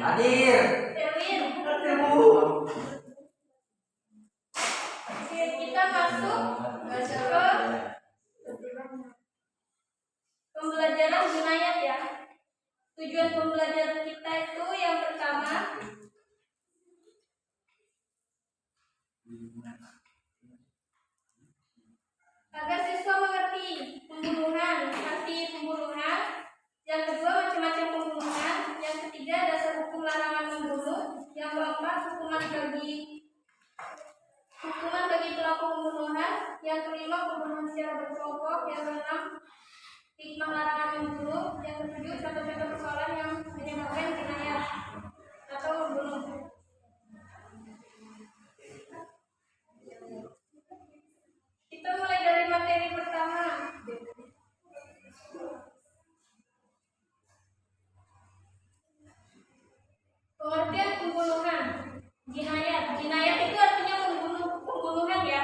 Hadir. Erwin. Oke, kita masuk ke pembelajaran jinayat ya. Tujuan pembelajaran kita itu yang pertama agar siswa mengerti pembunuhan, arti pembunuhan. Yang kedua, macam-macam pembunuhan. Yang ketiga, dasar hukum larangan membunuh. Yang keempat, hukuman bagi pelaku pembunuhan. Yang kelima, pembunuhan secara berkelompok. Yang keenam, hikmah larangan membunuh. Yang ketujuh, contoh-contoh persoalan yang menyebabkan jinayat atau membunuh. Kita mulai dari materi pertama. Pengertian pembunuhan. Jinayat itu artinya pembunuhan ya.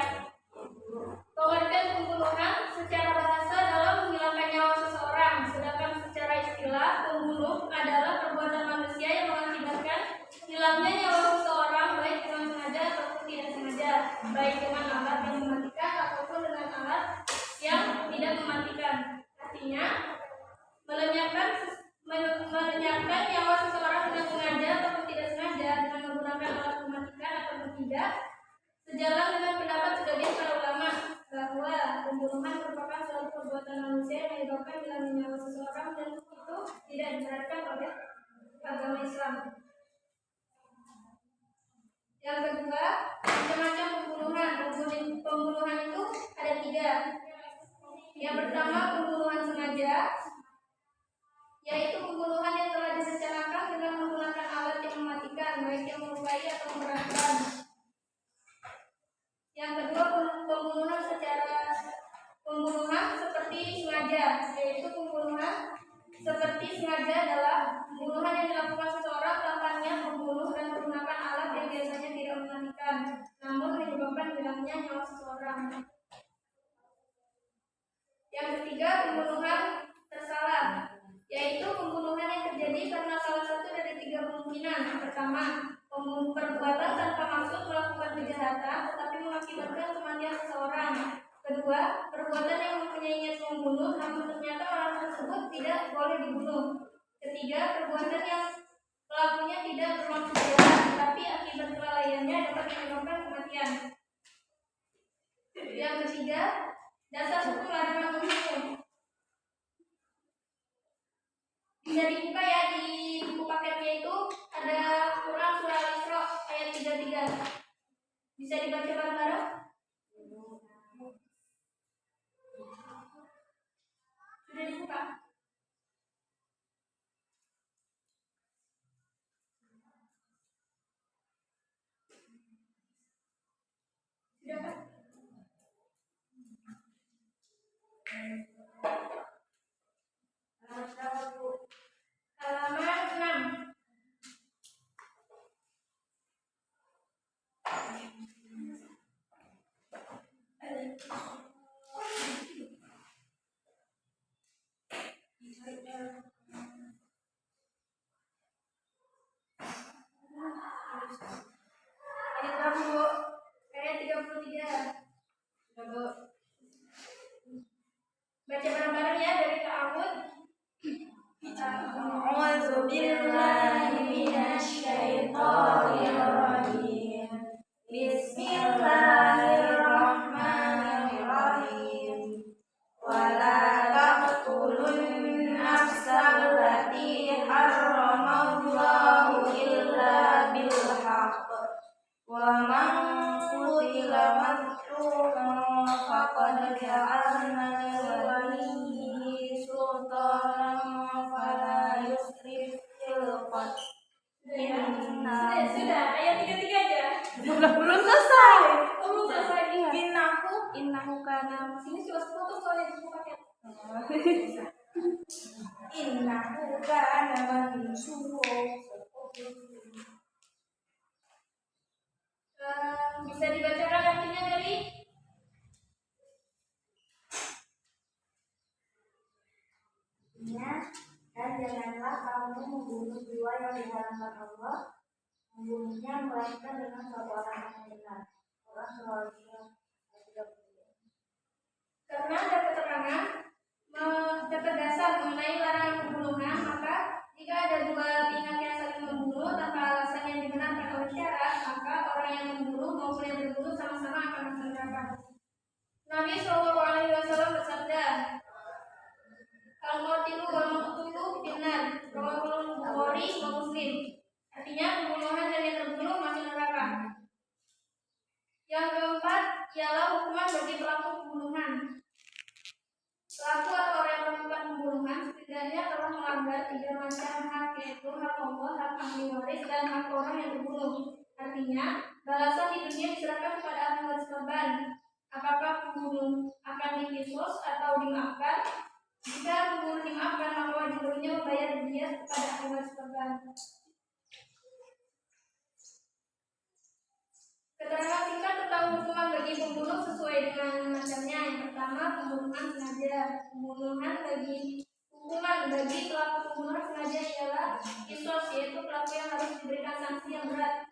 Pengertian pembunuhan secara bahasa adalah menghilangkan nyawa seseorang, sedangkan secara istilah pembunuh adalah perbuatan manusia yang mengakibatkan hilangnya nyawa seseorang baik dengan sengaja ataupun tidak sengaja, baik dengan alat yang mematikan ataupun dengan alat yang tidak mematikan. Artinya melenyapkan nyawa seseorang dengan sengaja ataupun tidak sengaja dengan menggunakan alat mematikan ataupun tidak. Sejalan dengan pendapat sebagian para ulama bahwa pembunuhan merupakan suatu perbuatan manusia yang menyebabkan hilangnya nyawa seseorang dan itu tidak dibenarkan oleh agama Islam. Yang kedua, macam-macam pembunuhan. Pembunuhan itu ada 3. Yang pertama, pembunuhan sengaja, yaitu pembunuhan yang telah direncanakan dengan menggunakan alat yang mematikan, baik yang melukai atau memberatkan. Yang kedua, pembunuhan seperti sengaja, yaitu pembunuhan seperti sengaja adalah pembunuhan yang dilakukan seseorang tanpa niat membunuh dan menggunakan alat yang biasanya tidak mematikan, namun menyebabkan hilangnya nyawa seseorang. Yang ketiga, pembunuhan tersalah, yaitu pembunuhan yang terjadi karena salah satu dari 3 kemungkinan. Pertama, perbuatan tanpa maksud melakukan kejahatan tetapi mengakibatkan kematian seseorang. Kedua, perbuatan yang mempunyai niat membunuh namun ternyata orang tersebut tidak boleh dibunuh. Ketiga, perbuatan yang pelakunya tidak bermaksud jahat tetapi akibat kelalaiannya dapat menyebabkan kematian. Yang ketiga, dasar hukum larangan membunuh. Bisa dibuka ya, di buku paketnya itu ada Quran surah Al-Isra ayat 33. Bisa dibaca bareng-bareng? Sudah dibuka? Sudah kan? Halaman 6. Ayat 33. Baca bareng-bareng ya dari ta'awud. A'udzu billahi minasy syaithanir rajim. Bismillahirrahmanirrahim. Wala taqtulun nafsal lati harramallahu illa bil haqq. Wa man qutila mazluman faqad ja'alna liwaliyhi sultanan fala yusrif fil qatl. Sudah, ayat 33 aja. Belum selesai. Belum selesai. Innahu kana. Sini sudah foto soalnya di paket. Innahu kana mansura. Bisa dibacakan artinya dari? Ya, dan janganlah asalnya membunuh jiwa yang diharamkan Allah, membunuhnya melainkan dengan suatu alasan yang benar. Quran surah Al-Baqarah. Karena ada keterangan dapat dasar mengenai larangan pembunuhan, maka jika ada dua pihak yang saling membunuh tanpa alasan yang dibenarkan oleh syariat, maka orang yang membunuh maupun yang terbunuh sama-sama akan masuk neraka. Nabi Shallallahu Alaihi Wasallam bersabda, "Al-Qatilu wal maqtulu finnar." Rawahul Bukhari wa Muslim. Artinya pembunuhan dan yang terbunuh masuk neraka. Yang keempat ialah hukuman bagi pelaku pembunuhan. Pelaku atau orang yang melakukan pembunuhan setidaknya telah melanggar 3 macam hak, yaitu hak Allah, hak ahli waris, dan hak orang yang terbunuh. Artinya, balasan di dunia diserahkan kepada ahli waris korban. Apakah pembunuh akan dikisos atau dimaafkan? Jika pembunuh dimaafkan, maka wajib baginya membayar diat kepada ahli waris korban. Keterangan singkat tentang hukuman bagi pembunuh sesuai dengan macamnya. Yang pertama, pembunuhan sengaja. Hukuman bagi pelaku pembunuhan sengaja ialah kisos, yaitu pelaku yang harus diberikan sanksi yang berat.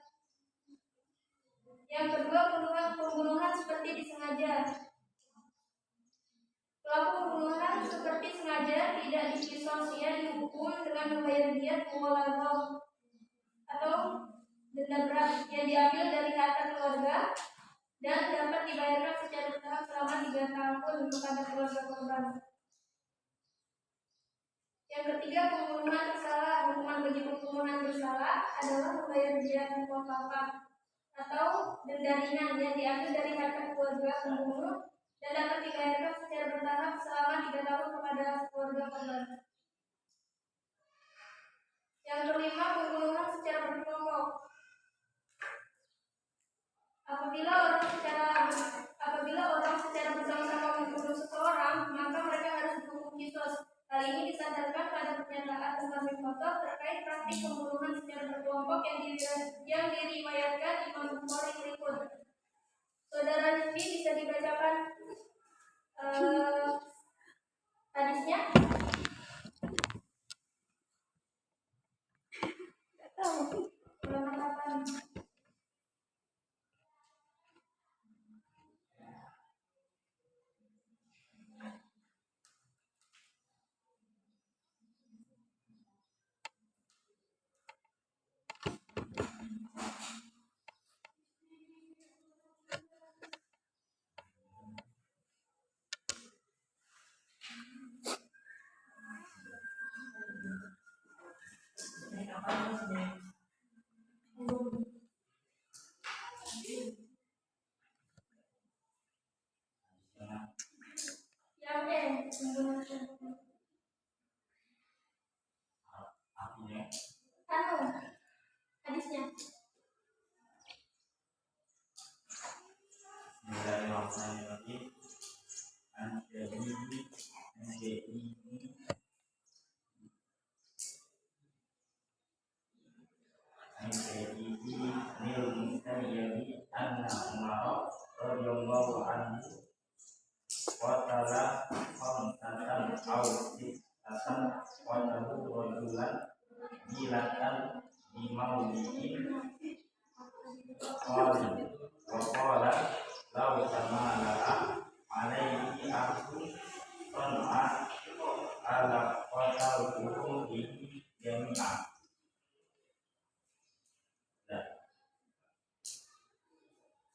Yang kedua, pembunuhan seperti disengaja. Pelaku pembunuhan seperti sengaja tidak dikisos, ia dihukum dengan membayar diat muwaladah atau denda berat yang diambil dari harta keluarga dan dapat dibayarkan secara bertahap selama 3 tahun kepada keluarga korban. Yang ketiga, pembunuhan bersalah. Hukuman bagi pembunuhan bersalah adalah membayar diat muwafaqah atau denda ringan yang diambil dari harta keluarga pembunuh dan dapat dibayarkan secara bertahap selama 3 tahun kepada keluarga korban. Yang kelima, pembunuhan secara berkelompok. Apabila orang secara bersama-sama membunuh seseorang, maka mereka harus dihukum kisos. Hal ini disandarkan pada pernyataan Umar bin Khattab terkait praktik pembunuhan secara berkelompok yang diriwayatkan Imam Bukhari berikut. Saudara Rizmi bisa dibacakan hadisnya? Tidak tahu. Ulangan apa? Hadisnya. Bismillahirrahmanirrahim.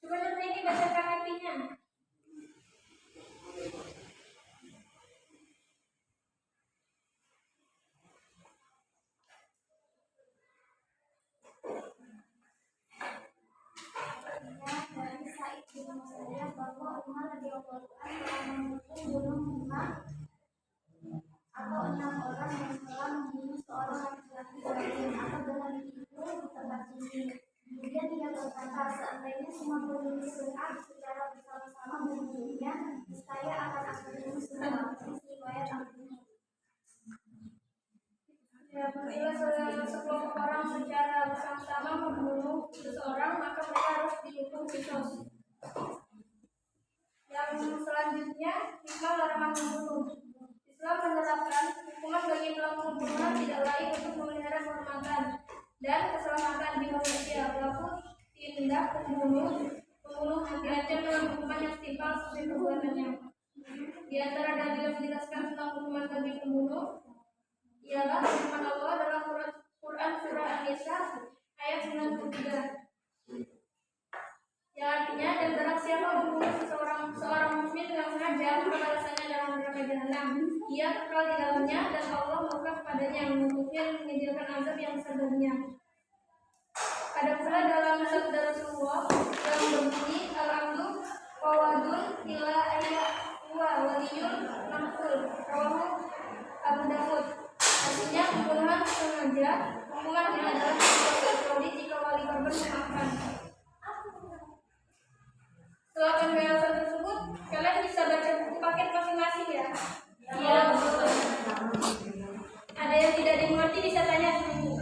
Sebenarnya ini bacakan artinya. Dari Sa'id bin Musayyab bahwa Umar radhiyallahu anhu telah membunuh 5 atau 6 orang yang telah membunuh seorang laki-laki Quraisy. Maka berhenti itu di tempat tinggi. Kemudian dia berkata, seandainya semua penduduk Sa'ad secara bersama-sama membunuhnya, niscaya akan aku bunuh semua. Riwayat Al-Bukhari. Ya, apabila sekelompok orang secara bersama-sama membunuh seseorang, maka mereka harus dihukum kisos. Yang selanjutnya, 5 larangan membunuh. Islam menerapkan hukuman bagi pelaku pembunuhan tidak lain untuk memelihara kehormatan dan keselamatan jiwa manusia. Pelaku tindak pembunuh diancam dengan hukuman yang setimpal sesuai perbuatannya. Di antara dalil yang menjelaskan tentang hukuman bagi pembunuh ialah firman Allah dalam Quran surah An-Nisa ayat 93. Ya, artinya, dan barang siapa membunuh seorang muslim dengan sengaja, maka balasannya dalam neraka jahanam. Ia kekal di dalamnya dan Allah murka kepadanya, mengutuknya dan menyediakan azab yang besar baginya. Ada pula dalam sabda Rasulullah yang berbunyi al-amdu qawadun ila ayat wa waliyun maqtul rawahu Abu Dawud. Artinya pembunuhan sengaja hukumannya adalah kecuali jika wali korban memaafkan. Setelah penjelasan tersebut, kalian bisa baca buku paket masing-masing ya. Iya, betul. Ada yang tidak dimengerti bisa tanya di buku.